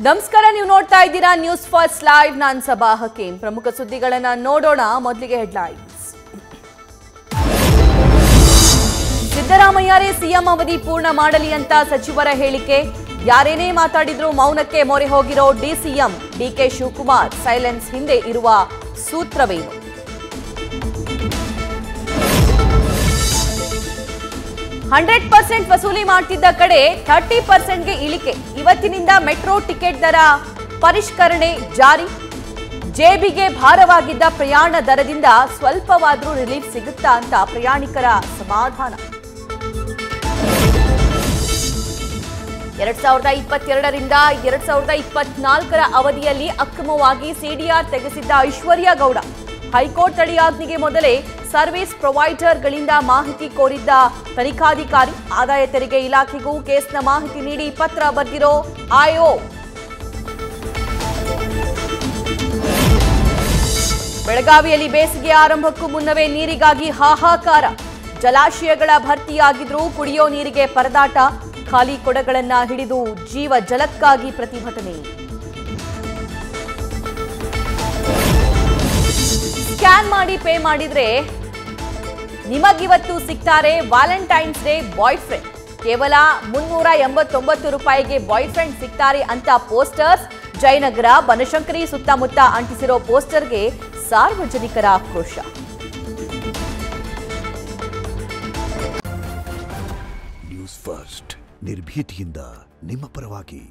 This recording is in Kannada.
ನಮಸ್ಕಾರ, ನೀವು ನೋಡ್ತಾ ಇದ್ದೀರಾ ನ್ಯೂಸ್ ಫಸ್ಟ್ ಲೈವ್. ನಾನು ಸಬಾ ಹಕೀಂ. ಪ್ರಮುಖ ಸುದ್ದಿಗಳನ್ನು ನೋಡೋಣ. ಮೊದಲಿಗೆ ಹೆಡ್ಲೈನ್ಸ್. ಸಿದ್ದರಾಮಯ್ಯರೇ ಸಿಎಂ ಅವಧಿ ಪೂರ್ಣ ಮಾಡಲಿ ಅಂತ ಸಚಿವರ ಹೇಳಿಕೆ. ಯಾರೇನೇ ಮಾತಾಡಿದ್ರೂ ಮೌನಕ್ಕೆ ಮೊರೆ ಹೋಗಿರೋ ಡಿಸಿಎಂ ಡಿಕೆ ಶಿವಕುಮಾರ್. ಸೈಲೆನ್ಸ್ ಹಿಂದೆ ಇರುವ ಸೂತ್ರವೇನು? %100 ವಸೂಲಿ ಮಾಡ್ತಿದ್ದ ಕಡೆ 30%ಗೆ ಇಳಿಕೆ. ಇವತ್ತಿನಿಂದ ಮೆಟ್ರೋ ಟಿಕೆಟ್ ದರ ಪರಿಷ್ಕರಣೆ ಜಾರಿ. ಜೇಬಿಗೆ ಭಾರವಾಗಿದ್ದ ಪ್ರಯಾಣ ದರದಿಂದ ಸ್ವಲ್ಪವಾದರೂ ರಿಲೀಫ್ ಸಿಗುತ್ತಾ ಅಂತ ಪ್ರಯಾಣಿಕರ ಸಮಾಧಾನ. 2022ರಿಂದ 2024ರ ಅವಧಿಯಲ್ಲಿ ಅಕ್ರಮವಾಗಿ ಸಿಡಿಆರ್ ತೆಗೆಸಿದ್ದ ಐಶ್ವರ್ಯ ಗೌಡ. ಹೈಕೋರ್ಟ್ ತಡೆಯಾಜ್ಞೆಗೆ ಮೊದಲೇ ಸರ್ವಿಸ್ ಪ್ರೊವೈಡರ್ಗಳಿಂದ ಮಾಹಿತಿ ಕೋರಿದ್ದ ತನಿಖಾಧಿಕಾರಿ. ಆದಾಯ ತೆರಿಗೆ ಇಲಾಖೆಗೂ ಕೇಸ್ನ ಮಾಹಿತಿ ನೀಡಿ ಪತ್ರ ಬರೆದಿರೋ ಆಯೋ. ಬೆಳಗಾವಿಯಲ್ಲಿ ಬೇಸಿಗೆ ಆರಂಭಕ್ಕೂ ಮುನ್ನವೇ ನೀರಿಗಾಗಿ ಹಾಹಾಕಾರ. ಜಲಾಶಯಗಳ ಭರ್ತಿಯಾಗಿದ್ರೂ ಕುಡಿಯೋ ನೀರಿಗೆ ಪರದಾಟ. ಖಾಲಿ ಕೊಡಗಳನ್ನ ಹಿಡಿದು ಜೀವ ಜಲಕ್ಕಾಗಿ ಪ್ರತಿಭಟನೆ. ಸ್ಕ್ಯಾನ್ ಮಾಡಿ ಪೇ ಮಾಡಿದ್ರೆ ನಿಮಗಿವತ್ತು ಸಿಗ್ತಾರೆ ವ್ಯಾಲೆಂಟೈನ್ಸ್ ಡೇ ಬಾಯ್ ಫ್ರೆಂಡ್. ಕೇವಲ ₹389 ಬಾಯ್ ಫ್ರೆಂಡ್ ಸಿಗ್ತಾರೆ ಅಂತ ಪೋಸ್ಟರ್ಸ್. ಜಯನಗರ, ಬನಶಂಕರಿ ಸುತ್ತಮುತ್ತ ಅಂಟಿಸಿರೋ ಪೋಸ್ಟರ್ಗೆ ಸಾರ್ವಜನಿಕರ ಆಕ್ರೋಶ. ನ್ಯೂಸ್ ಫಸ್ಟ್ ನಿರ್ಭೀತಿಯಿಂದ ನಿಮ್ಮ ಪರವಾಗಿ.